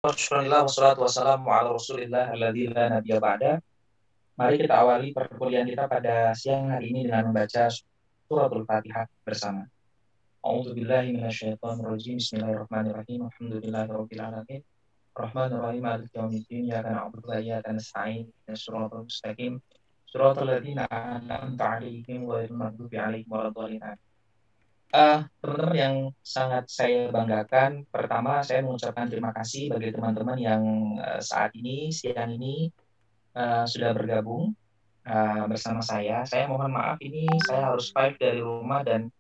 Alhamdulillah wassalatu wassalamu ala Rasulillah alladzi la nabiyya ba'da. Mari kita awali perkuliahan kita pada siang hari ini dengan membaca suratul Fatihah bersama. A'udzu billahi minasyaitonir rajim. Bismillahirrahmanirrahim. Alhamdulillahirabbil alamin. Arrahmanir rahim. Maliki yaumiddin. Iyyaka na'budu wa iyyaka nasta'in. Ihdinas siratal mustaqim. Shiratal ladzina an'amta 'alaihim ghairil maghdubi 'alaihim waladdallin. Teman-teman yang sangat saya banggakan, pertama saya mengucapkan terima kasih bagi teman-teman yang saat ini, siang ini sudah bergabung bersama saya. Saya mohon maaf ini saya harus live dari rumah dan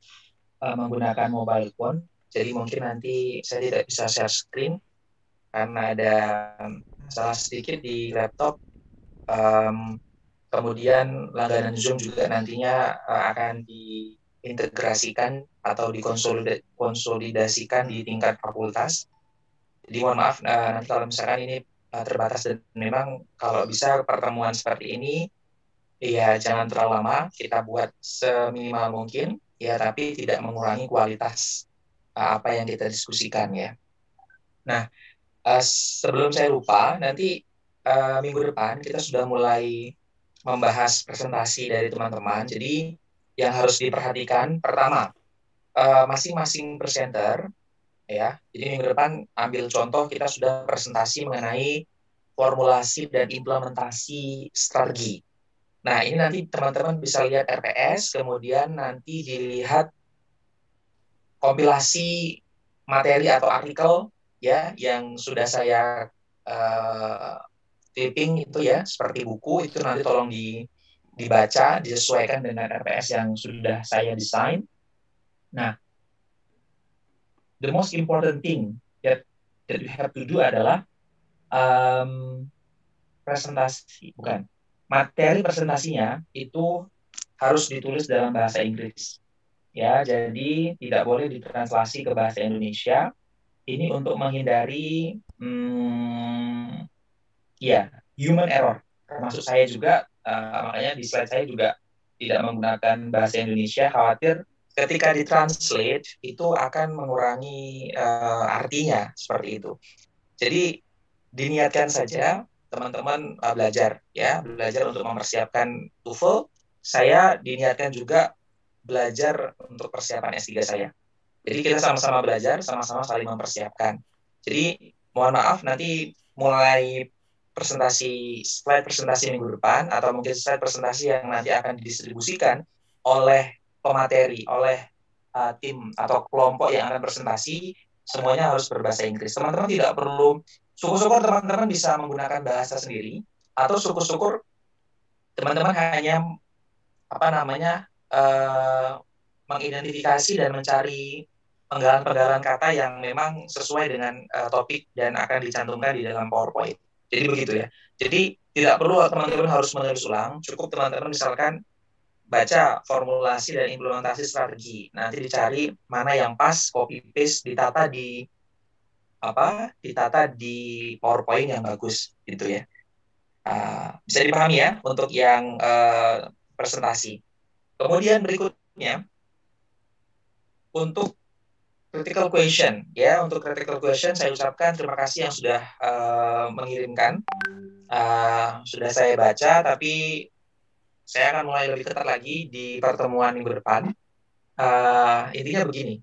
menggunakan mobile phone. Jadi mungkin nanti saya tidak bisa share screen karena ada salah sedikit di laptop. Kemudian langganan Zoom juga nantinya akan diintegrasikan atau dikonsolidasikan di tingkat fakultas. Jadi mohon maaf nanti kalau misalkan ini terbatas dan memang kalau bisa pertemuan seperti ini ya jangan terlalu lama, kita buat seminimal mungkin ya, tapi tidak mengurangi kualitas apa yang kita diskusikan ya. Nah, sebelum saya lupa, nanti minggu depan kita sudah mulai membahas presentasi dari teman-teman. Jadi yang harus diperhatikan pertama, masing-masing presenter ya. Jadi minggu depan ambil contoh kita sudah presentasi mengenai formulasi dan implementasi strategi. Nah, ini nanti teman-teman bisa lihat RPS, kemudian nanti dilihat kompilasi materi atau artikel ya yang sudah saya clipping itu ya, seperti buku itu nanti tolong dibaca, disesuaikan dengan RPS yang sudah saya desain. Nah, the most important thing that you have to do adalah materi presentasinya itu harus ditulis dalam bahasa Inggris. Ya, jadi tidak boleh ditranslasi ke bahasa Indonesia. Ini untuk menghindari ya human error. Termasuk saya juga, makanya di slide saya juga tidak menggunakan bahasa Indonesia, khawatir ketika ditranslate itu akan mengurangi artinya seperti itu. Jadi diniatkan saja teman-teman belajar untuk mempersiapkan TOEFL. Saya diniatkan juga belajar untuk persiapan S3 saya. Jadi kita sama-sama belajar, sama-sama saling mempersiapkan. Jadi mohon maaf nanti mulai slide presentasi minggu depan atau mungkin slide presentasi yang nanti akan didistribusikan oleh pemateri, oleh tim atau kelompok yang akan presentasi, semuanya harus berbahasa Inggris. Teman-teman tidak perlu, syukur-syukur teman-teman bisa menggunakan bahasa sendiri, atau syukur-syukur teman-teman hanya mengidentifikasi dan mencari penggalan-penggalan kata yang memang sesuai dengan topik dan akan dicantumkan di dalam PowerPoint. Jadi begitu ya. Jadi tidak perlu teman-teman harus menulis ulang, cukup teman-teman misalkan baca formulasi dan implementasi strategi. Nanti dicari mana yang pas, copy paste, ditata di PowerPoint yang bagus gitu ya. Bisa dipahami ya untuk yang presentasi. Kemudian berikutnya untuk critical question ya, untuk critical question saya ucapkan terima kasih yang sudah mengirimkan. Sudah saya baca, tapi saya akan mulai lebih ketat lagi di pertemuan minggu depan. Intinya begini,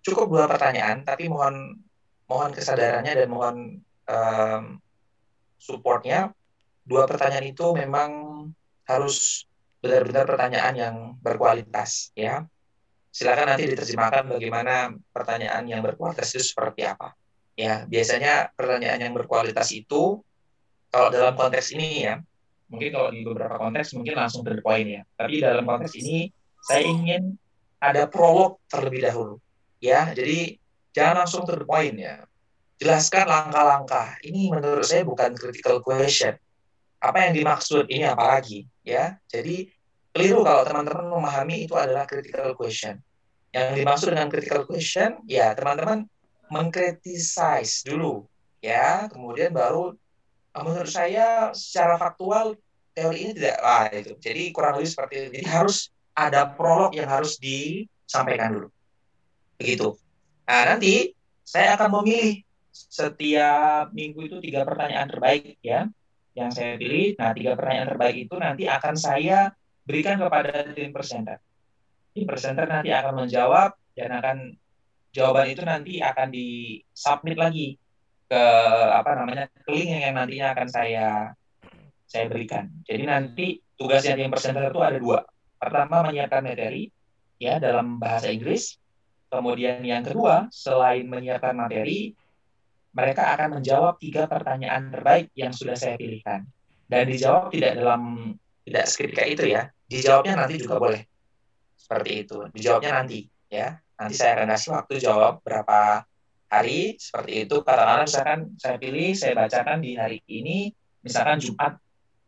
cukup 2 pertanyaan, tapi mohon kesadarannya dan mohon supportnya. 2 pertanyaan itu memang harus benar-benar pertanyaan yang berkualitas ya. Silakan nanti diterjemahkan bagaimana pertanyaan yang berkualitas itu seperti apa. Ya, biasanya pertanyaan yang berkualitas itu kalau dalam konteks ini ya, mungkin kalau di beberapa konteks mungkin langsung to the point ya. Tapi dalam konteks ini saya ingin ada prolog terlebih dahulu. Ya, jadi jangan langsung to the point ya. Jelaskan langkah-langkah. Ini menurut saya bukan critical question. Apa yang dimaksud ini apa lagi ya. Jadi keliru kalau teman-teman memahami itu adalah critical question. Yang dimaksud dengan critical question, ya teman-teman mengkritisize dulu, ya, kemudian baru menurut saya secara faktual teori ini tidak itu. Jadi kurang lebih seperti itu. Jadi harus ada prolog yang harus disampaikan dulu, begitu. Nah nanti saya akan memilih setiap minggu itu 3 pertanyaan terbaik ya yang saya pilih. Nah, 3 pertanyaan terbaik itu nanti akan saya berikan kepada tim presenter. Tim presenter nanti akan menjawab dan jawaban itu nanti akan disubmit lagi ke ke link yang nantinya akan saya berikan. Jadi nanti tugasnya tim presenter itu ada 2. Pertama, menyiapkan materi ya dalam bahasa Inggris. Kemudian yang kedua, selain menyiapkan materi, mereka akan menjawab 3 pertanyaan terbaik yang sudah saya pilihkan. Dan dijawab tidak seketika itu ya. Dijawabnya nanti juga boleh. Seperti itu. Dijawabnya nanti ya. Nanti saya akan kasih waktu jawab berapa hari seperti itu. Katakanlah misalkan saya pilih, saya bacakan di hari ini, misalkan Jumat,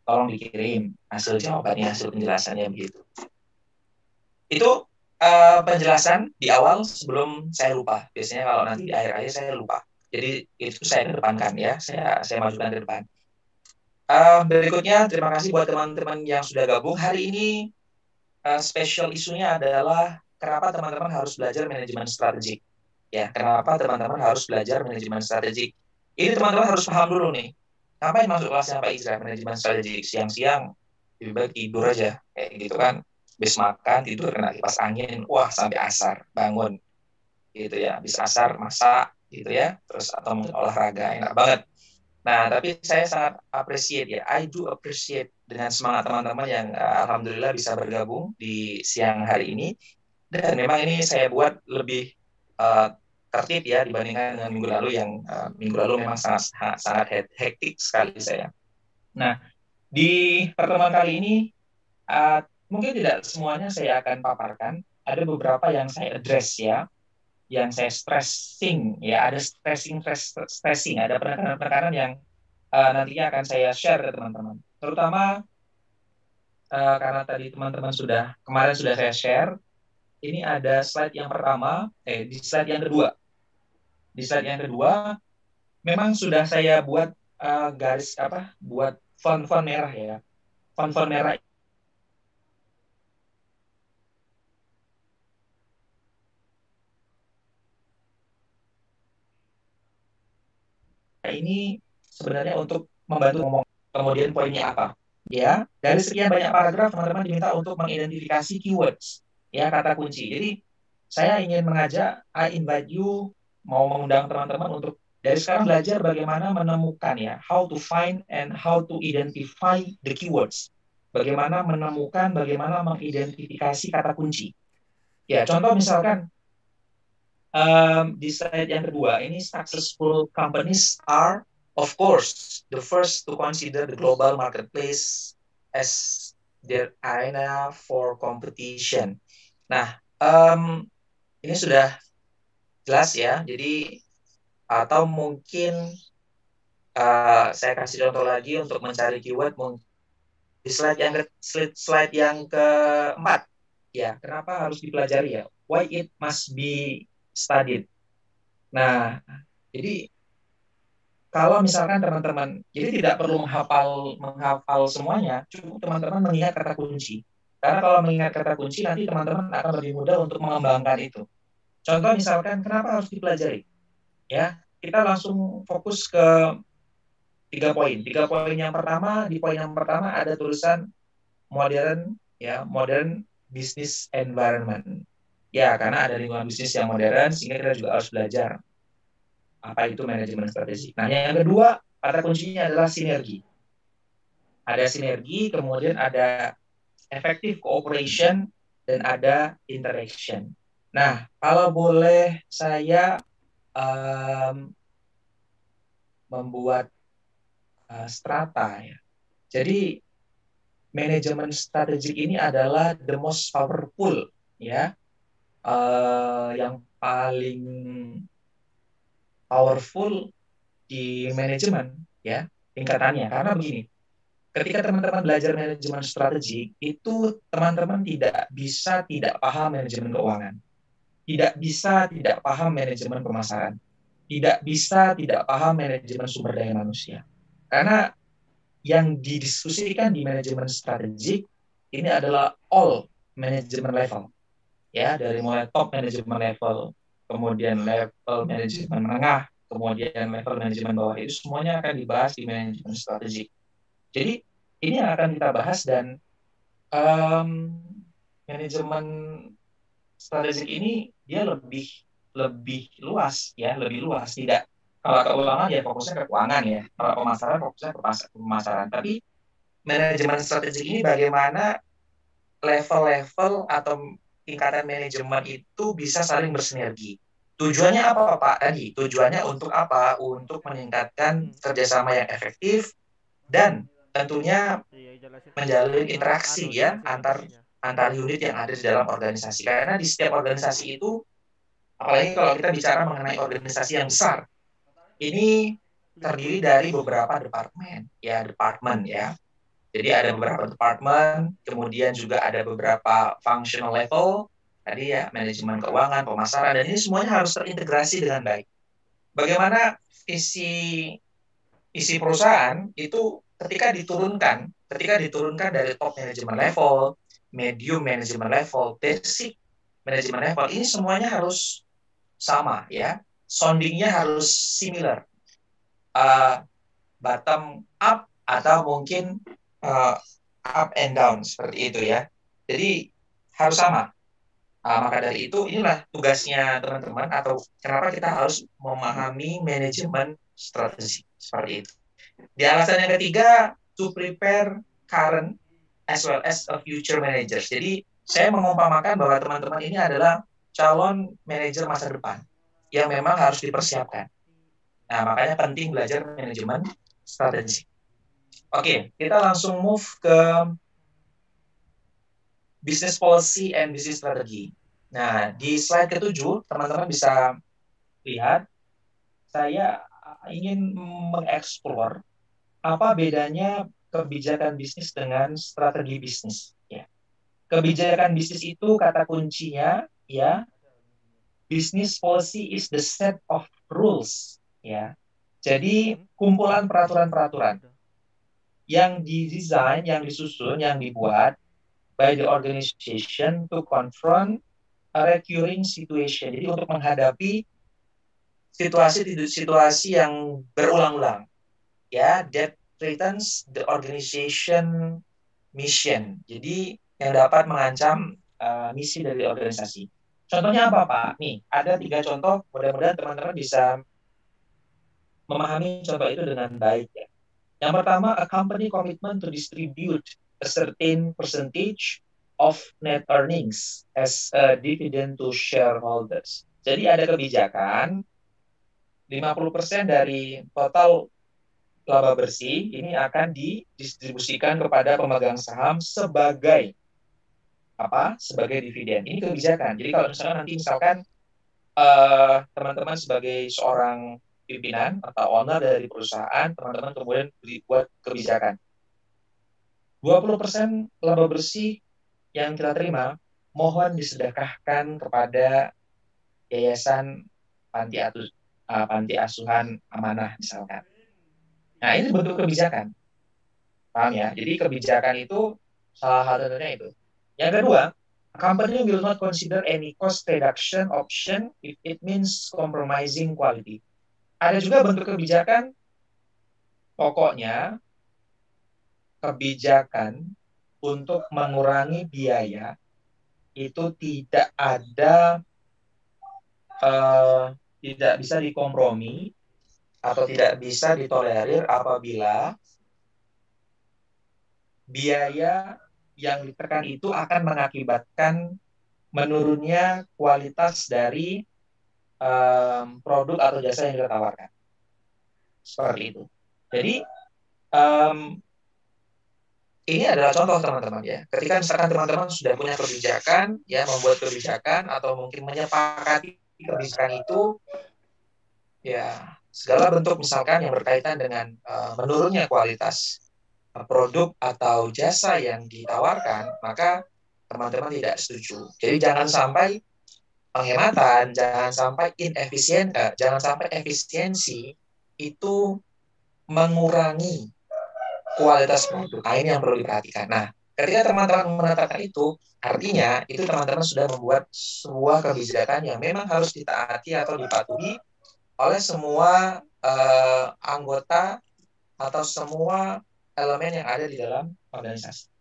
tolong dikirim hasil jawabannya, hasil penjelasannya begitu. Itu penjelasan di awal sebelum saya lupa. Biasanya kalau nanti di akhir-akhir saya lupa. Jadi itu saya kedepankan ya, saya majukan ke depan. Berikutnya, terima kasih buat teman-teman yang sudah gabung. Hari ini special isunya adalah kenapa teman-teman harus belajar manajemen strategik. Ya, kenapa teman-teman harus belajar manajemen strategik. Ini teman-teman harus paham dulu nih. Ngapain masuk kelasnya Pak Izra, manajemen strategik? Siang-siang lebih baik tidur aja. Kayak gitu kan. Habis makan, tidur kena kipas angin. Wah, sampai asar, bangun. Gitu ya. Habis asar, masak. Gitu ya. Terus atau mungkin olahraga, enak banget. Nah, tapi saya sangat appreciate ya. I do appreciate dengan semangat teman-teman yang alhamdulillah bisa bergabung di siang hari ini. Dan memang ini saya buat lebih tertib ya dibandingkan dengan minggu lalu yang minggu lalu memang sangat hektik sekali saya. Nah, di pertemuan kali ini mungkin tidak semuanya saya akan paparkan. Ada beberapa yang saya address ya, yang saya stressing ya, ada stressing, ada penekanan-penekanan yang nantinya akan saya share ke teman-teman. Terutama karena tadi teman-teman kemarin sudah saya share, ini ada slide yang pertama, di slide yang kedua. Di slide yang kedua, memang sudah saya buat buat font merah ya. Font merah ini sebenarnya untuk membantu ngomong. Kemudian poinnya apa? Ya, dari sekian banyak paragraf teman-teman diminta untuk mengidentifikasi keywords, ya kata kunci. Jadi saya ingin mengajak, I invite you, mau mengundang teman-teman untuk dari sekarang belajar bagaimana menemukan ya, how to find and how to identify the keywords. Bagaimana menemukan, bagaimana mengidentifikasi kata kunci. Ya, contoh misalkan di slide yang kedua, ini successful companies are, of course, the first to consider the global marketplace as their arena for competition. Nah, ini sudah jelas ya. Jadi atau mungkin saya kasih contoh lagi untuk mencari keyword di slide yang keempat. Ya, kenapa harus dipelajari ya? Why it must be studied. Nah, jadi kalau misalkan teman-teman, jadi tidak perlu menghafal semuanya, cukup teman-teman mengingat kata kunci. Karena kalau mengingat kata kunci, nanti teman-teman akan lebih mudah untuk mengembangkan itu. Contoh misalkan, kenapa harus dipelajari? Ya, kita langsung fokus ke 3 poin. 3 poin yang pertama, di poin yang pertama ada tulisan modern business environment. Ya, karena ada lingkungan bisnis yang modern, sehingga kita juga harus belajar apa itu manajemen strategik. Nah, yang kedua, kata kuncinya adalah sinergi. Ada sinergi, kemudian ada effective cooperation, dan ada interaction. Nah, kalau boleh saya membuat strata ya. Jadi manajemen strategik ini adalah the most powerful ya, yang paling powerful di manajemen ya tingkatannya. Karena begini, ketika teman-teman belajar manajemen strategik itu teman-teman tidak bisa tidak paham manajemen keuangan, tidak bisa tidak paham manajemen pemasaran, tidak bisa tidak paham manajemen sumber daya manusia. Karena yang didiskusikan di manajemen strategik ini adalah all manajemen level. Ya, dari mulai top manajemen level, kemudian level manajemen menengah, kemudian level manajemen bawah itu semuanya akan dibahas di manajemen strategik. Jadi ini yang akan kita bahas dan manajemen strategik ini dia lebih luas ya, lebih luas. Tidak, kalau keuangan ya fokusnya ke keuangan ya, kalau pemasaran fokusnya ke pemasaran. Tapi manajemen strategik ini bagaimana level-level atau tingkatan manajemen itu bisa saling bersinergi. Tujuannya apa Pak? Tadi tujuannya untuk apa? Untuk meningkatkan kerjasama yang efektif dan tentunya menjalin interaksi ya antar unit yang ada di dalam organisasi. Karena di setiap organisasi itu, apalagi kalau kita bicara mengenai organisasi yang besar, ini terdiri dari beberapa departemen ya. Jadi ada beberapa departemen, kemudian juga ada beberapa functional level, tadi ya manajemen keuangan, pemasaran, dan ini semuanya harus terintegrasi dengan baik. Bagaimana isi perusahaan itu ketika diturunkan dari top management level, medium management level, basic management level, ini semuanya harus sama ya, soundingnya harus similar, bottom up atau mungkin up and down seperti itu ya. Jadi harus sama. Maka dari itu inilah tugasnya teman-teman atau kenapa kita harus memahami manajemen strategi seperti itu. Di alasan yang ketiga, to prepare current as well as a future manager. Jadi saya mengumpamakan bahwa teman-teman ini adalah calon manajer masa depan yang memang harus dipersiapkan. Nah, makanya penting belajar manajemen strategi. Oke, kita langsung move ke business policy and business strategy. Nah, di slide ke-7, teman-teman bisa lihat, saya ingin mengeksplor apa bedanya kebijakan bisnis dengan strategi bisnis. Ya. Kebijakan bisnis itu kata kuncinya, ya, business policy is the set of rules. Ya. Jadi, kumpulan peraturan-peraturan yang didesain, yang disusun, yang dibuat by the organization to confront a recurring situation. Jadi untuk menghadapi situasi yang berulang-ulang, ya, that threatens the organization mission. Jadi yang dapat mengancam misi dari organisasi. Contohnya apa Pak? Nih ada 3 contoh. Mudah-mudahan teman-teman bisa memahami contoh itu dengan baik ya. Yang pertama, a company commitment to distribute a certain percentage of net earnings as a dividend to shareholders. Jadi ada kebijakan 50% dari total laba bersih ini akan didistribusikan kepada pemegang saham sebagai apa? Sebagai dividen. Ini kebijakan. Jadi kalau misalkan nanti teman-teman sebagai seorang pimpinan atau owner dari perusahaan, teman-teman kemudian buat kebijakan 20% laba bersih yang kita terima, mohon disedekahkan kepada yayasan panti asuhan amanah misalkan. Nah ini bentuk kebijakan, paham ya? Jadi kebijakan itu salah satunya itu. Yang kedua, company will not consider any cost reduction option if it means compromising quality. Ada juga bentuk kebijakan, pokoknya kebijakan untuk mengurangi biaya itu tidak bisa dikompromi atau tidak bisa ditolerir apabila biaya yang ditekan itu akan mengakibatkan menurunnya kualitas dari produk atau jasa yang kita tawarkan. Seperti itu. Jadi ini adalah contoh teman-teman ya. Ketika misalkan teman-teman sudah punya kebijakan, ya membuat kebijakan atau mungkin menyepakati kebijakan itu, ya segala bentuk misalkan yang berkaitan dengan menurunnya kualitas produk atau jasa yang ditawarkan, maka teman-teman tidak setuju. Jadi jangan sampai penghematan, jangan sampai jangan sampai efisiensi itu mengurangi kualitas produk. Nah, ini yang perlu diperhatikan. Nah, ketika teman-teman menetapkan itu, artinya itu teman-teman sudah membuat sebuah kebijakan yang memang harus ditaati atau dipatuhi oleh semua anggota atau semua elemen yang ada di dalam organisasi.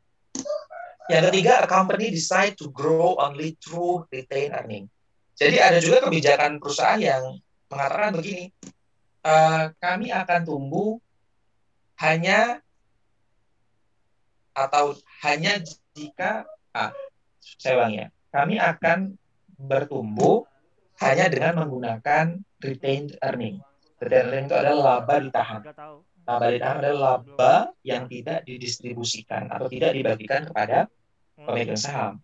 Yang ketiga, a company decide to grow only through retained earning. Jadi ada juga kebijakan perusahaan yang mengatakan begini, kami akan tumbuh hanya jika, saya ulangi ya, kami akan bertumbuh hanya dengan menggunakan retained earning. Retained earning itu adalah laba ditahan. Laba ditahan adalah laba yang tidak didistribusikan atau tidak dibagikan kepada pemegang saham.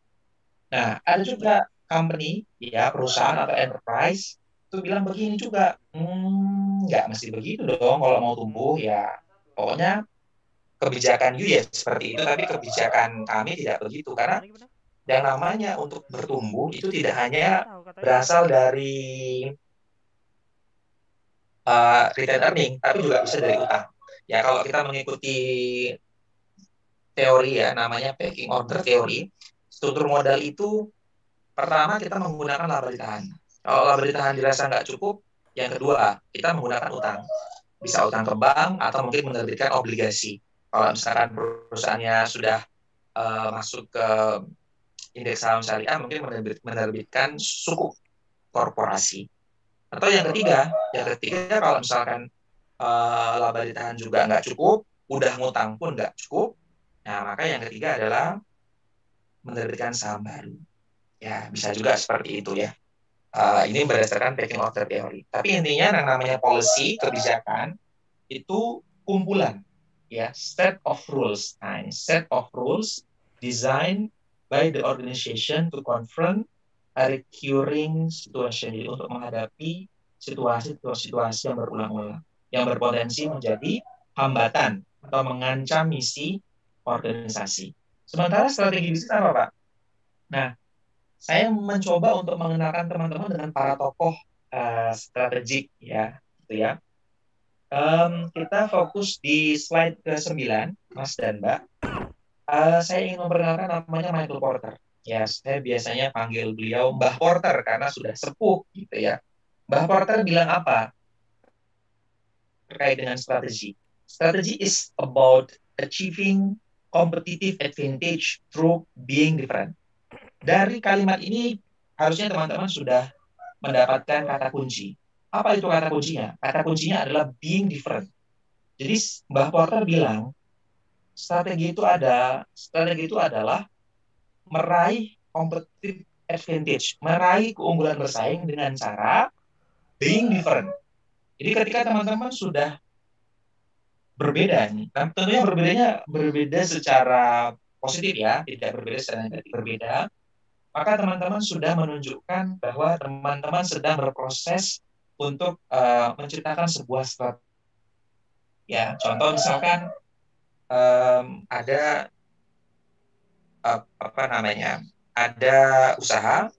Nah, ada juga company, ya perusahaan atau enterprise, itu bilang begini juga, nggak mesti begitu dong kalau mau tumbuh, ya pokoknya kebijakan you ya seperti itu, tapi kebijakan kami tidak begitu. Karena yang namanya untuk bertumbuh itu tidak hanya berasal dari return earning, tapi juga bisa dari utang. Ya kalau kita mengikuti teori ya, namanya pecking order teori, struktur modal itu pertama kita menggunakan laba ditahan. Kalau laba ditahan dirasa nggak cukup, yang kedua kita menggunakan utang. Bisa utang ke bank atau mungkin menerbitkan obligasi. Kalau misalkan perusahaannya sudah masuk ke indeks saham syariah, mungkin menerbitkan sukuk korporasi. Atau yang ketiga kalau misalkan laba ditahan juga nggak cukup, udah ngutang pun nggak cukup, nah maka yang ketiga adalah menerbitkan saham baru. Ya bisa juga seperti itu ya. Ini berdasarkan pecking order theory. Tapi intinya yang namanya policy, kebijakan, itu kumpulan, ya, set of rules. Nah, ini set of rules designed by the organization to confront a recurring situation. Jadi untuk menghadapi situasi-situasi yang berulang-ulang, yang berpotensi menjadi hambatan atau mengancam misi organisasi. Sementara strategi bisnis apa, Pak? Nah, saya mencoba untuk mengenalkan teman-teman dengan para tokoh strategik ya, gitu ya. Kita fokus di slide ke-9, Mas dan Mbak. Saya ingin memperkenalkan namanya Michael Porter. Ya, saya biasanya panggil beliau Mbah Porter karena sudah sepuh gitu ya. Mbah Porter bilang apa terkait dengan strategi? Strategi is about achieving competitive advantage through being different. Dari kalimat ini harusnya teman-teman sudah mendapatkan kata kunci. Apa itu kata kuncinya? Kata kuncinya adalah being different. Jadi Mbah Porter bilang strategi itu adalah meraih competitive advantage, meraih keunggulan bersaing dengan cara being different. Jadi ketika teman-teman sudah berbeda nih, tentunya berbeda secara positif ya, tidak berbeda secara negatif, berbeda, maka teman-teman sudah menunjukkan bahwa teman-teman sedang berproses untuk menciptakan sebuah strategi. Ya, contoh misalkan ada apa namanya, ada usaha,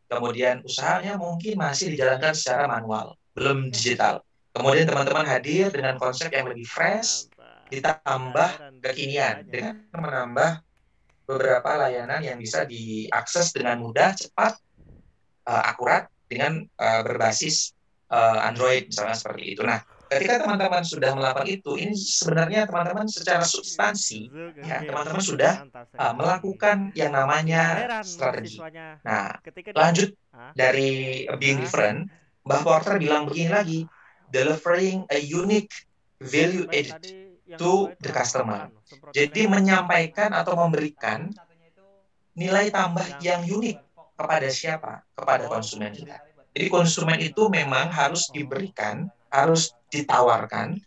kemudian usahanya mungkin masih dijalankan secara manual, belum digital. Kemudian teman-teman hadir dengan konsep yang lebih fresh, ditambah kekinian dengan menambah beberapa layanan yang bisa diakses dengan mudah, cepat, akurat dengan berbasis Android misalnya seperti itu. Nah, ketika teman-teman sudah melakukan itu, ini sebenarnya teman-teman secara substansi, ya teman-teman sudah melakukan yang namanya strategi. Nah, lanjut dari being different, Mbah Porter bilang begini lagi, delivering a unique value added to the customer. Jadi menyampaikan atau memberikan nilai tambah yang unik kepada siapa? Kepada konsumen kita. Jadi konsumen itu memang harus diberikan, harus ditawarkan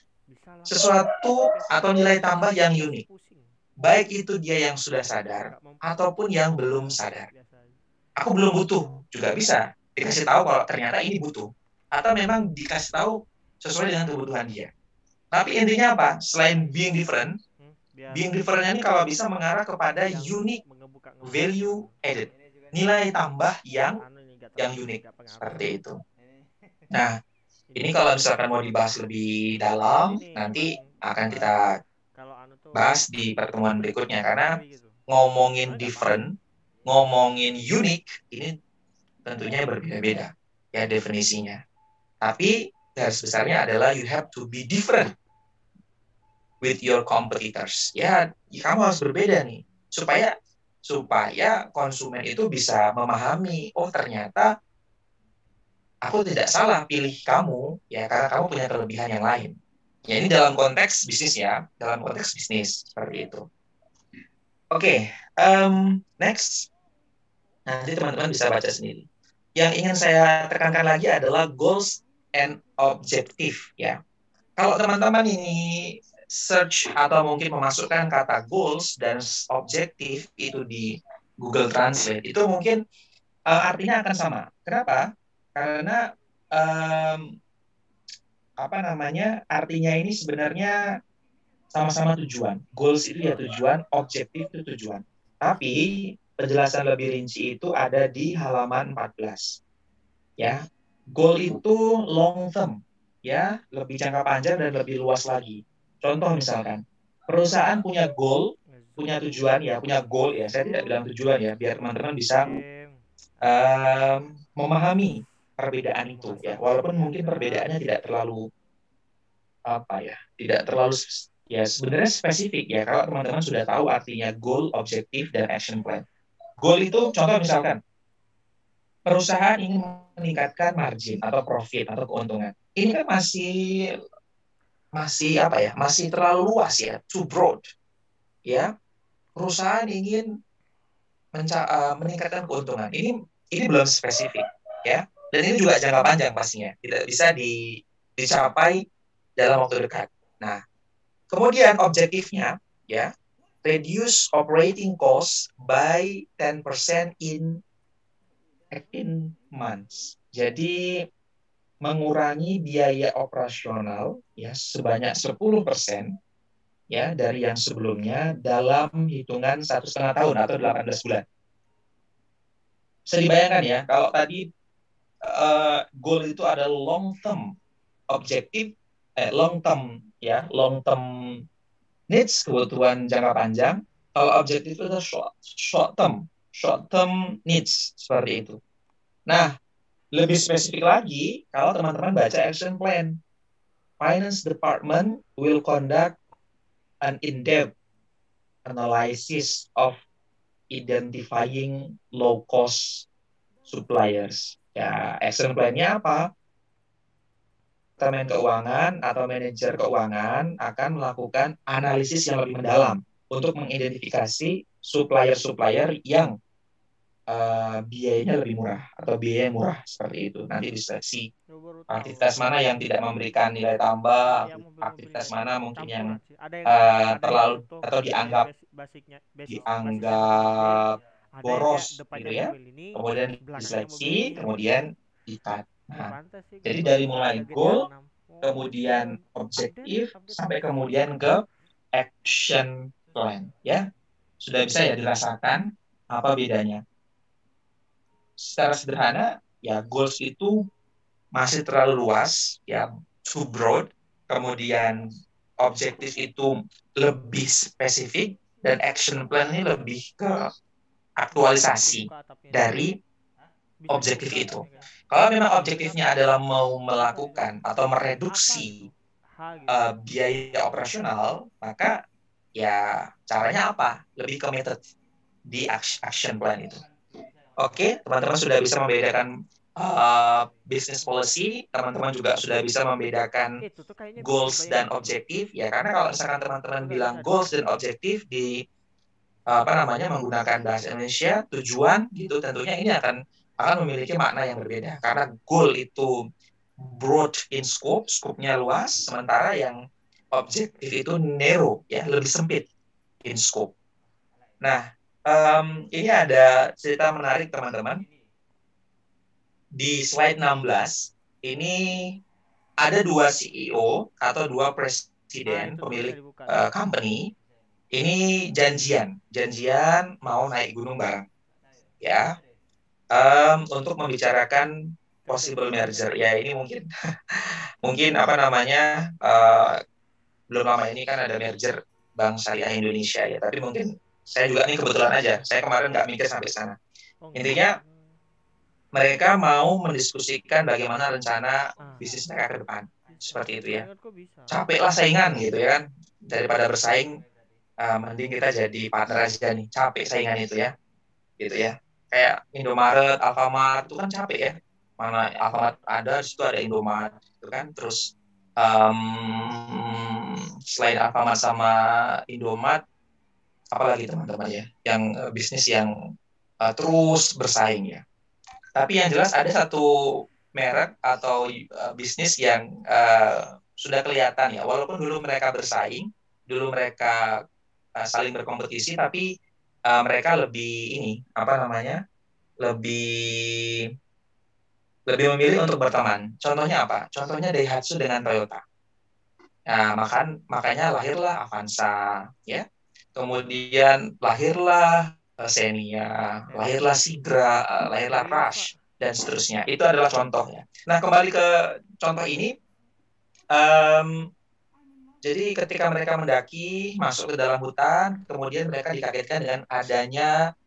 sesuatu atau nilai tambah yang unik. Baik itu dia yang sudah sadar ataupun yang belum sadar. Aku belum butuh, juga bisa dikasih tahu kalau ternyata ini butuh. Atau memang dikasih tahu sesuai dengan kebutuhan dia. Tapi intinya apa? Selain being different ini kalau bisa mengarah kepada unique value added, nilai tambah yang unik seperti itu. Nah, ini kalau misalkan mau dibahas lebih dalam, nanti akan kita bahas di pertemuan berikutnya karena ngomongin different, ngomongin unik, ini tentunya berbeda-beda ya definisinya. Tapi garis besarnya adalah you have to be different with your competitors. Ya, kamu harus berbeda nih supaya konsumen itu bisa memahami, oh ternyata aku tidak salah pilih kamu ya karena kamu punya kelebihan yang lain. Ya ini dalam konteks bisnis ya, dalam konteks bisnis seperti itu. Oke, next. Nanti teman-teman bisa baca sendiri. Yang ingin saya tekankan lagi adalah goals and objective ya. Kalau teman-teman ini search atau mungkin memasukkan kata goals dan objective itu di Google Translate, itu mungkin artinya akan sama. Kenapa? Karena artinya ini sebenarnya sama-sama tujuan. Goals itu ya tujuan, objektif itu tujuan. Tapi penjelasan lebih rinci itu ada di halaman 14. Ya, goal itu long term, ya, lebih jangka panjang dan lebih luas lagi. Contoh misalkan, perusahaan punya goal, punya tujuan ya, punya goal ya. Saya tidak bilang tujuan ya, biar teman-teman bisa memahami perbedaan itu ya. Walaupun mungkin perbedaannya tidak terlalu tidak terlalu ya sebenarnya spesifik ya kalau teman-teman sudah tahu artinya goal, objektif dan action plan. Goal itu contoh misalkan perusahaan ingin meningkatkan margin atau profit atau keuntungan. Ini kan masih terlalu luas ya, too broad. Ya, perusahaan ingin meningkatkan keuntungan. Ini belum spesifik ya. Dan ini juga jangka panjang pastinya. Tidak bisa dicapai dalam waktu dekat. Nah, kemudian objektifnya ya, reduce operating cost by 10% in 18 months. Jadi mengurangi biaya operasional ya sebanyak 10% ya dari yang sebelumnya dalam hitungan 1,5 tahun atau 18 bulan. Bisa dibayangkan ya, kalau tadi goal itu adalah long term objektif, long term needs, kebutuhan jangka panjang. Kalau objektif itu adalah short term needs seperti itu. Nah, lebih spesifik lagi, kalau teman-teman baca action plan, Finance Department will conduct an in-depth analysis of identifying low-cost suppliers. Ya, action plan-nya apa? Departemen Keuangan atau manajer keuangan akan melakukan analisis yang lebih mendalam untuk mengidentifikasi supplier-supplier yang biayanya lebih murah atau biaya yang murah seperti itu. Nanti diseleksi aktivitas mana yang tidak memberikan nilai tambah, aktivitas mana mungkin yang terlalu atau dianggap boros gitu ya. Kemudian diseleksi, kemudian di-cut. Nah, jadi dari mulai goal, kemudian objektif, sampai kemudian ke action plan ya. Sudah bisa ya dirasakan apa bedanya. Secara sederhana ya goals itu masih terlalu luas ya, too broad. Kemudian objektif itu lebih spesifik dan action plan ini lebih ke aktualisasi dari objektif itu. Kalau memang objektifnya adalah mau melakukan atau mereduksi biaya operasional, maka ya caranya apa? Lebih ke method di action plan itu. Oke, teman-teman sudah bisa membedakan business policy, teman-teman juga sudah bisa membedakan goals dan objektif ya, karena kalau misalkan teman-teman bilang goals dan objektif di menggunakan bahasa Indonesia tujuan gitu, tentunya ini akan memiliki makna yang berbeda karena goal itu broad in scope, scope-nya luas, sementara yang objektif itu narrow ya, lebih sempit in scope. Nah, ini ada cerita menarik teman-teman. Di slide 16 ini ada dua CEO atau dua presiden pemilik company ini janjian mau naik gunung bareng ya, untuk membicarakan possible merger ya. Ini mungkin belum lama ini kan ada merger Bank Syariah Indonesia ya, tapi mungkin saya juga ini kebetulan aja, saya kemarin nggak mikir sampai sana. Intinya mereka mau mendiskusikan bagaimana rencana Ah, bisnis mereka ke depan. bisa. Seperti itu ya. Menurutku bisa. Capek lah saingan gitu ya kan. Daripada bersaing, mending kita jadi partner aja nih. Capek saingan itu ya. Gitu ya. Kayak Indomaret, Alfamart itu kan capek ya. Mana Alfamart ada, di situ ada Indomaret gitu kan. Terus selain Alfamart sama Indomaret, apalagi teman-teman ya, yang bisnis yang terus bersaing ya. Tapi yang jelas ada satu merek atau bisnis yang sudah kelihatan ya, walaupun dulu mereka bersaing, dulu mereka saling berkompetisi, tapi mereka lebih ini apa namanya, lebih lebih memilih untuk berteman. Contohnya apa? Contohnya Daihatsu dengan Toyota. Nah, makanya lahirlah Avanza, ya. Kemudian lahirlah Xenia, lahirlah Terios, Sigra, lahirlah Terios pak. Rush, dan seterusnya. Itu adalah contohnya. Nah, kembali ke contoh ini, em, jadi ketika mereka mendaki, masuk ke dalam hutan, kemudian mereka dikagetkan dengan adanya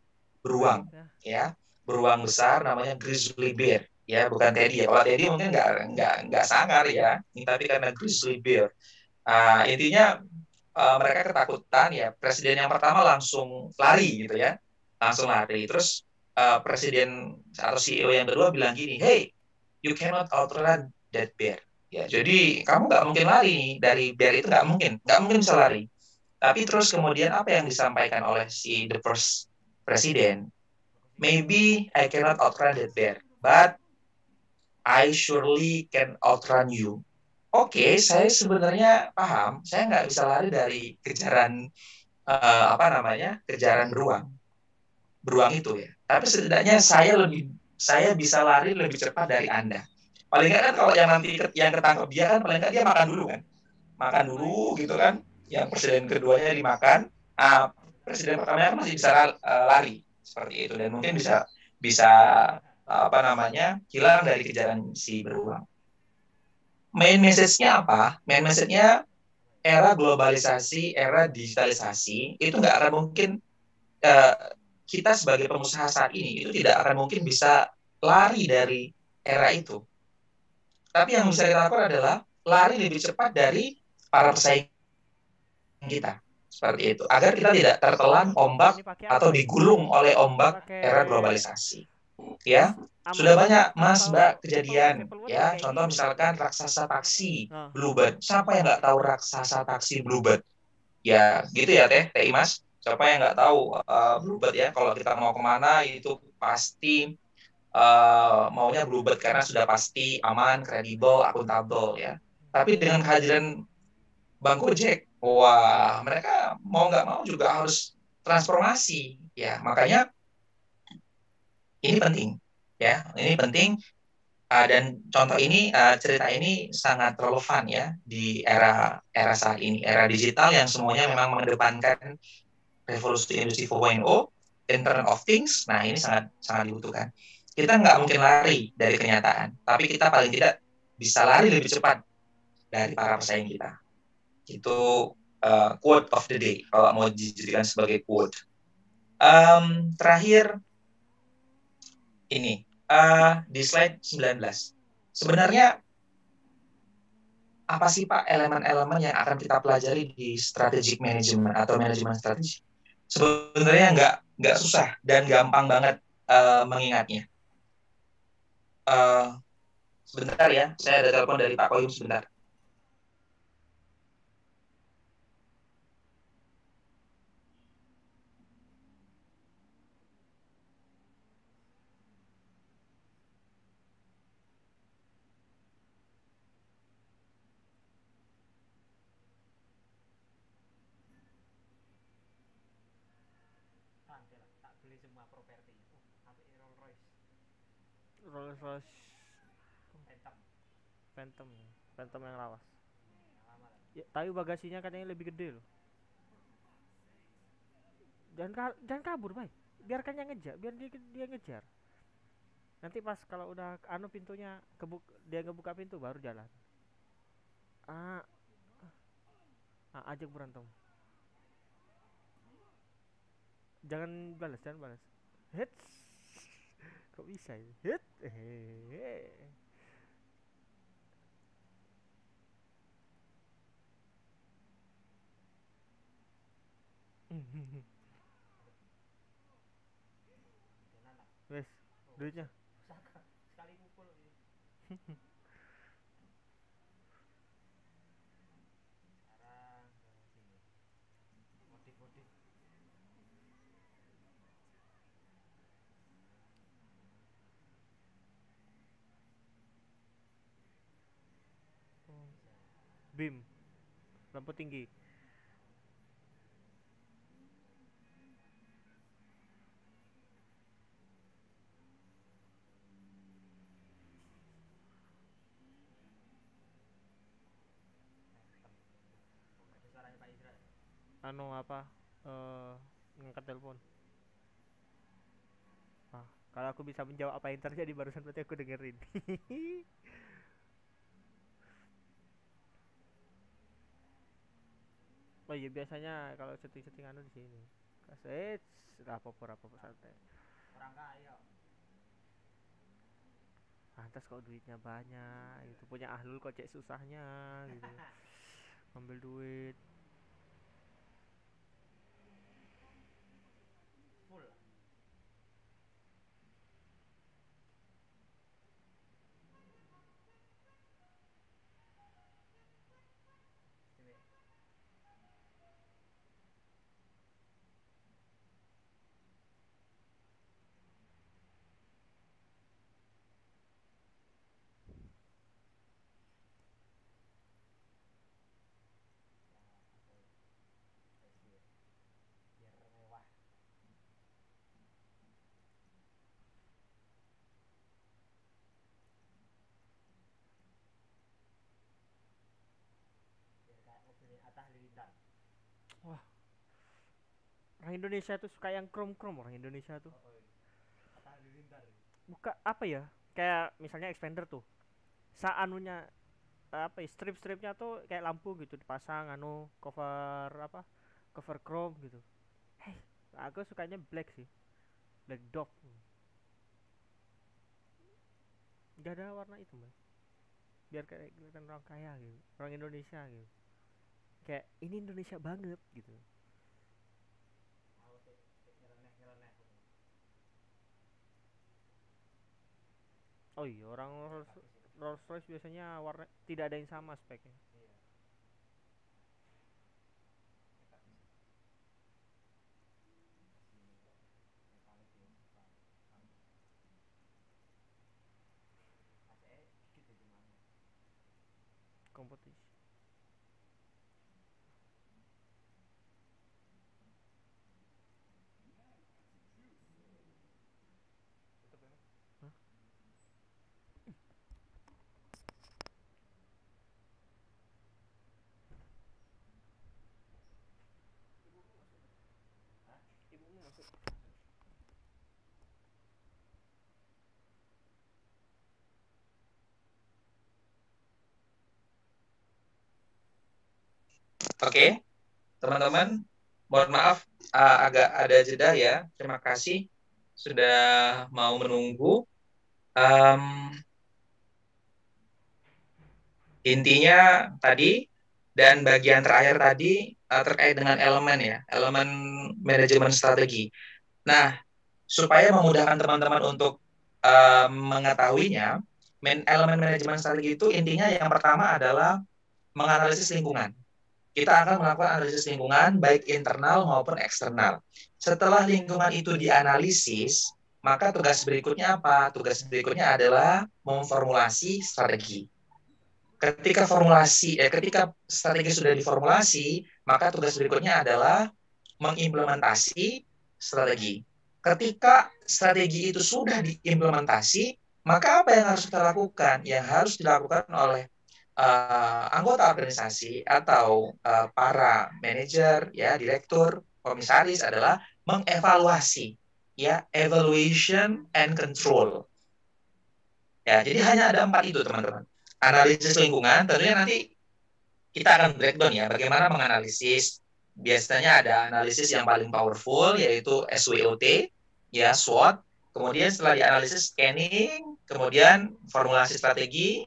beruang, Ya, ya, beruang besar namanya grizzly bear, ya, bukan teddy ya. Kalau teddy mungkin nggak sangar ya, ini tapi karena grizzly bear. Intinya mereka ketakutan ya. Presiden yang pertama langsung lari gitu ya, langsung lari. Terus presiden atau CEO yang kedua bilang gini, hey, you cannot outrun that bear. Ya, jadi kamu nggak mungkin lari nih dari bear itu, nggak mungkin bisa lari. Tapi terus kemudian apa yang disampaikan oleh si the first presiden? Maybe I cannot outrun that bear, but I surely can outrun you. Oke, saya sebenarnya paham, saya nggak bisa lari dari kejaran apa namanya, kejaran beruang, beruang itu ya. Tapi setidaknya saya bisa lari lebih cepat dari Anda. Paling nggak kan kalau yang nanti yang ketangkep dia kan paling nggak dia makan dulu kan, makan dulu gitu kan. Yang presiden keduanya dimakan, presiden pertamanya kan masih bisa lari seperti itu dan mungkin bisa bisa apa namanya, hilang dari kejaran si beruang. Main message-nya apa? Main message-nya era globalisasi, era digitalisasi, itu nggak akan mungkin eh, kita sebagai pengusaha saat ini itu tidak akan mungkin bisa lari dari era itu. Tapi yang bisa kita lakukan adalah lari lebih cepat dari para pesaing kita. Seperti itu. Agar kita tidak tertelan ombak ini pakai atau apa ini? digulung oleh ombak Pakai era globalisasi. Ya, sudah Amazon banyak Mas atau Mbak kejadian. Apple Watch Ya, pakai ini contoh juga. misalkan raksasa taksi Nah, Bluebird. Siapa yang nggak tahu raksasa taksi Bluebird? Ya, gitu ya Teh Imas. Siapa yang nggak tahu Bluebird ya? Kalau kita mau kemana itu pasti maunya Bluebird karena sudah pasti aman, kredibel, akuntabel ya. Tapi dengan kehadiran Bang Gojek, wah mereka mau nggak mau juga harus transformasi ya. Makanya ini penting ya, ini penting. Dan contoh ini, cerita ini sangat relevan ya di era era saat ini, era digital yang semuanya memang mengedepankan revolusi industri 4.0, Internet of Things. Nah, ini sangat sangat dibutuhkan. Kita nggak mungkin lari dari kenyataan, tapi kita paling tidak bisa lari lebih cepat dari para pesaing kita. Itu quote of the day, kalau mau dijadikan sebagai quote. Terakhir, ini, di slide 19. Sebenarnya, apa sih Pak elemen-elemen yang akan kita pelajari di strategic management atau manajemen strategi? Sebenarnya nggak susah dan gampang banget mengingatnya. Eh, Sebentar ya, saya ada telepon dari Pak Koyum sebentar. tak beli semua properti. Sampai Rolls Royce. Rolls Royce Phantom. Phantom yang lawas. Ya, tapi bagasinya katanya lebih gede loh. Jangan kabur, baik. Biarkan yang ngejar, biar dia ngejar. Nanti pas kalau udah anu pintunya dia ngebuka pintu baru jalan. Ah, ajak berantem. Jangan balas. Hits. Kok bisa ya? Hit. Wes, duitnya. Sekali mukul sekarang ke sini motif-motif Bim, lampu tinggi. ada suaranya Pak Isra. Anu apa? Ngangkat telepon. Ah, kalau aku bisa menjawab apa yang terjadi barusan berarti aku dengerin. Oh iya biasanya kalau setting-setting anu di sini. Kaset, apa santai. Orang kaya Lantas kok duitnya banyak, itu punya Ahlul kok cek susahnya gitu. Ambil duit. full sini biar mewah biar kayak mobilnya Atta Halilintar. Wah, orang Indonesia tuh suka yang krom-krom orang Indonesia tuh. Atta Halilintar Buka apa ya? Kayak misalnya expander tuh. Anunya apa ya, strip-stripnya tuh kayak lampu gitu dipasang anu cover apa? Cover chrome gitu. Hei, aku sukanya black sih. Black dog. Gak ada warna itu, Mas. Biar kayak kelihatan orang kaya gitu. Orang Indonesia gitu. Kayak ini Indonesia banget gitu. mau nyeleneh nyeleneh Oh iya, orang Rolls Royce biasanya warna tidak ada yang sama speknya. iya mekanik ya AC dikit ya cuman Kompetisi. tutup ya. Hah? Ibumu masuk. Oke, teman-teman, mohon maaf agak ada jeda ya. Terima kasih sudah mau menunggu. Um, Intinya tadi dan bagian terakhir tadi terkait dengan elemen ya, elemen manajemen strategi. Nah, supaya memudahkan teman-teman untuk mengetahuinya, elemen manajemen strategi itu intinya yang pertama adalah menganalisis lingkungan. Kita akan melakukan analisis lingkungan baik internal maupun eksternal. Setelah lingkungan itu dianalisis, maka tugas berikutnya apa? Tugas berikutnya adalah memformulasi strategi. Ketika strategi sudah diformulasi, maka tugas berikutnya adalah mengimplementasi strategi. Ketika strategi itu sudah diimplementasi, maka apa yang harus kita lakukan? Yang harus dilakukan oleh anggota organisasi atau para manajer, ya, direktur, komisaris adalah mengevaluasi, ya, evaluation and control. Ya, jadi hanya ada 4 itu, teman-teman. Analisis lingkungan, tentunya nanti kita akan breakdown ya, bagaimana menganalisis. Biasanya ada analisis yang paling powerful, yaitu SWOT, ya, SWOT. kemudian setelah dianalisis scanning, kemudian formulasi strategi,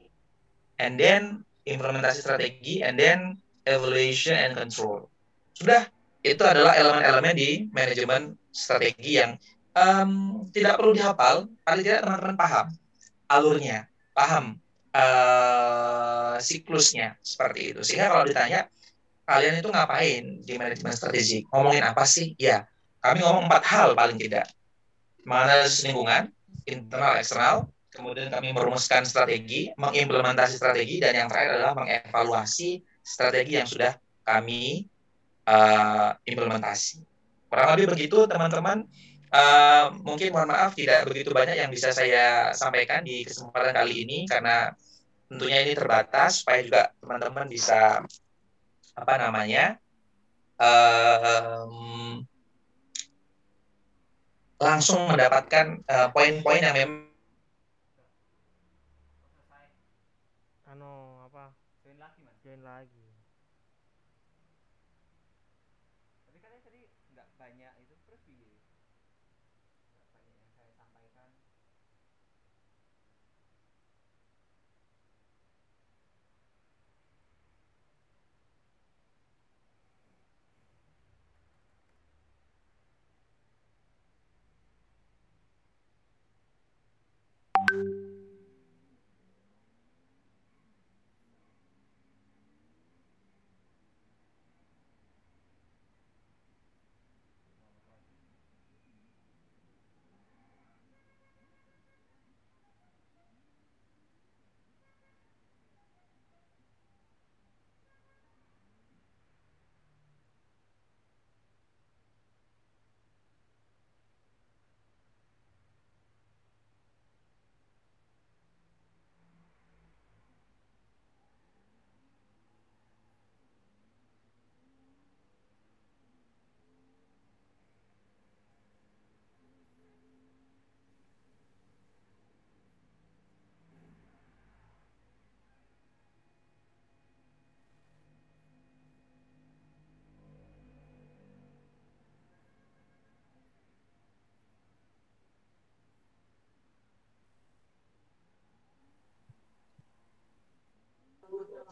and then implementasi strategi, and then evaluation and control. Sudah, itu adalah elemen-elemen di manajemen strategi yang tidak perlu dihafal, paling tidak teman-teman paham alurnya, paham siklusnya, seperti itu. Sehingga kalau ditanya, kalian itu ngapain di manajemen strategi? Ngomongin apa sih? Ya, kami ngomong 4 hal paling tidak. Menganalisis lingkungan, internal, eksternal, kemudian kami merumuskan strategi, mengimplementasi strategi, dan yang terakhir adalah mengevaluasi strategi yang sudah kami implementasi. Kurang lebih begitu, teman-teman. Mungkin mohon maaf tidak begitu banyak yang bisa saya sampaikan di kesempatan kali ini, karena tentunya ini terbatas, supaya juga teman-teman bisa langsung mendapatkan poin-poin yang memang join lagi. Tapi kan tadi nggak banyak itu terus nggak banyak yang saya sampaikan.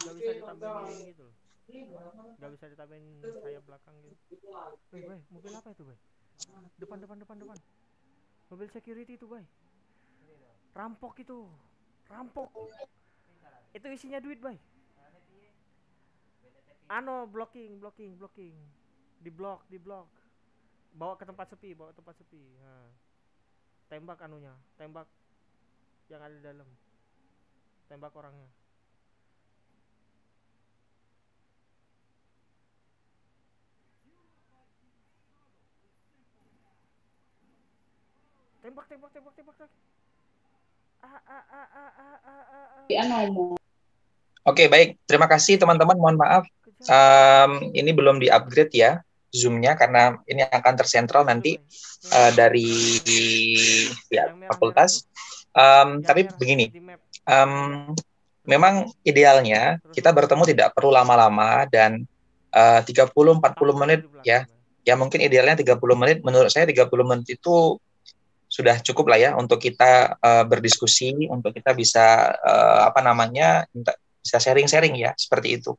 Nggak bisa ditambahin ini gitu loh. Nggak bisa ditambahin sayap belakang gitu. Bay, mobil apa itu, Bay? Depan. Mobil security itu, Bay. Rampok itu. Rampok. Itu isinya duit, Bay. Blocking. Di blok. Bawa ke tempat sepi. Nah. Tembak tembak yang ada di dalam. Tembak orangnya. Tembak. Oke, baik. Terima kasih teman-teman. Mohon maaf, ini belum di-upgrade ya Zoom-nya, karena ini akan tersentral nanti dari pihak fakultas. Tapi begini, memang idealnya kita bertemu tidak perlu lama-lama, dan 30-40 menit ya. Ya mungkin idealnya 30 menit. Menurut saya 30 menit itu sudah cukup lah ya untuk kita berdiskusi, untuk kita bisa bisa sharing-sharing ya, seperti itu.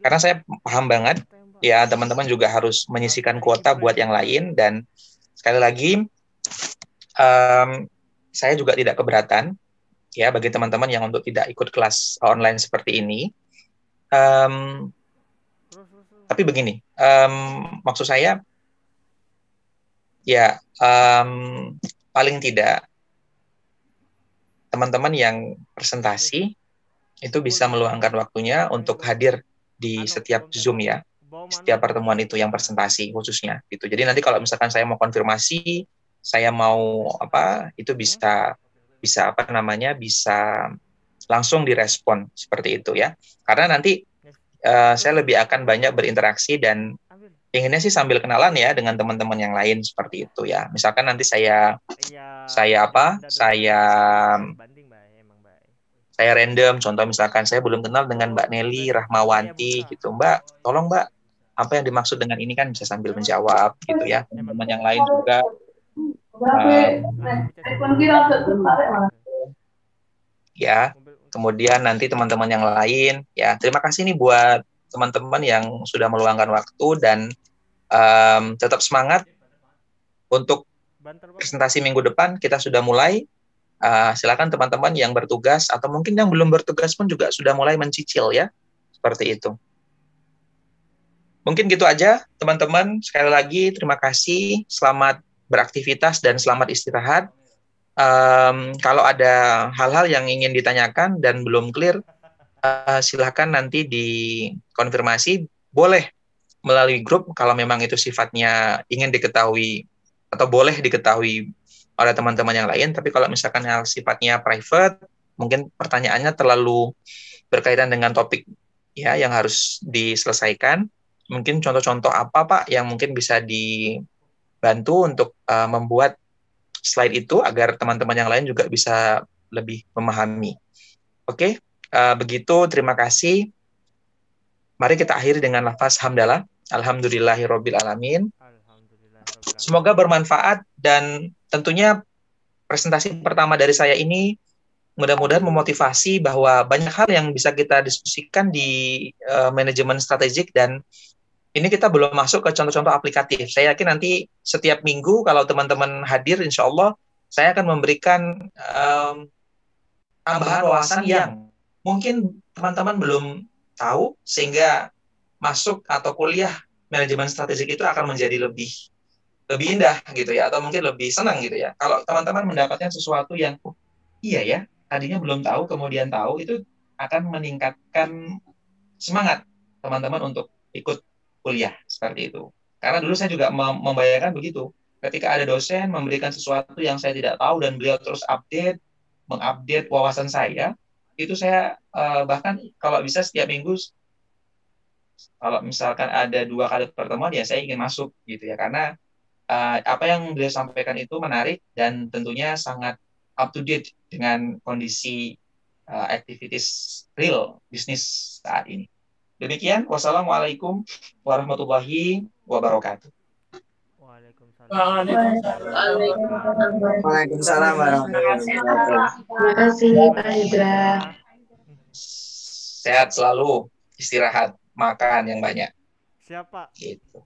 Karena saya paham banget ya, teman-teman juga harus menyisihkan kuota buat yang lain, dan sekali lagi saya juga tidak keberatan ya bagi teman-teman yang untuk tidak ikut kelas online seperti ini. Tapi begini, maksud saya ya paling tidak teman-teman yang presentasi itu bisa meluangkan waktunya untuk hadir di setiap Zoom ya, setiap pertemuan itu yang presentasi khususnya gitu. Jadi nanti kalau misalkan saya mau konfirmasi, saya mau itu bisa langsung direspon seperti itu ya. Karena nanti saya lebih akan banyak berinteraksi, dan inginnya sih sambil kenalan ya dengan teman-teman yang lain seperti itu ya. Misalkan nanti saya random, contoh misalkan saya belum kenal dengan Mbak Nelly Rahmawanti gitu. Mbak, tolong Mbak, apa yang dimaksud dengan ini, kan bisa sambil menjawab gitu ya. Teman-teman yang lain juga Ya. Kemudian nanti teman-teman yang lain, ya terima kasih nih buat teman-teman yang sudah meluangkan waktu dan tetap semangat untuk presentasi minggu depan. Kita sudah mulai. Silakan teman-teman yang bertugas atau mungkin yang belum bertugas pun juga sudah mulai mencicil ya, seperti itu. Mungkin gitu aja teman-teman. Sekali lagi terima kasih, selamat beraktivitas dan selamat istirahat. Kalau ada hal-hal yang ingin ditanyakan dan belum clear, silahkan nanti dikonfirmasi, boleh melalui grup kalau memang itu sifatnya ingin diketahui atau boleh diketahui oleh teman-teman yang lain. Tapi kalau misalkan hal sifatnya private, mungkin pertanyaannya terlalu berkaitan dengan topik ya yang harus diselesaikan. Mungkin contoh-contoh apa Pak yang mungkin bisa dibantu untuk membuat slide itu agar teman-teman yang lain juga bisa lebih memahami. Oke, begitu. Terima kasih. Mari kita akhiri dengan lafaz hamdalah. Alhamdulillahirabbil alamin. Semoga bermanfaat dan tentunya presentasi pertama dari saya ini mudah-mudahan memotivasi bahwa banyak hal yang bisa kita diskusikan di manajemen strategik dan ini kita belum masuk ke contoh-contoh aplikatif. Saya yakin nanti setiap minggu kalau teman-teman hadir, insya Allah saya akan memberikan tambahan wawasan yang mungkin teman-teman belum tahu sehingga masuk atau kuliah manajemen strategik itu akan menjadi lebih indah gitu ya, atau mungkin lebih senang gitu ya. Kalau teman-teman mendapatkan sesuatu yang iya ya, tadinya belum tahu kemudian tahu, itu akan meningkatkan semangat teman-teman untuk ikut kuliah seperti itu. Karena dulu saya juga membayangkan begitu. Ketika ada dosen memberikan sesuatu yang saya tidak tahu dan beliau terus mengupdate wawasan saya, itu saya bahkan kalau bisa setiap minggu, kalau misalkan ada 2 kali pertemuan ya saya ingin masuk gitu ya, karena apa yang beliau sampaikan itu menarik dan tentunya sangat up to date dengan kondisi activities real bisnis saat ini. Demikian, wassalamualaikum warahmatullahi wabarakatuh. Waalaikumsalam warahmatullahi wabarakatuh. Terima kasih Pak Hendra. Sehat selalu, istirahat, makan yang banyak. Siapa? Gitu.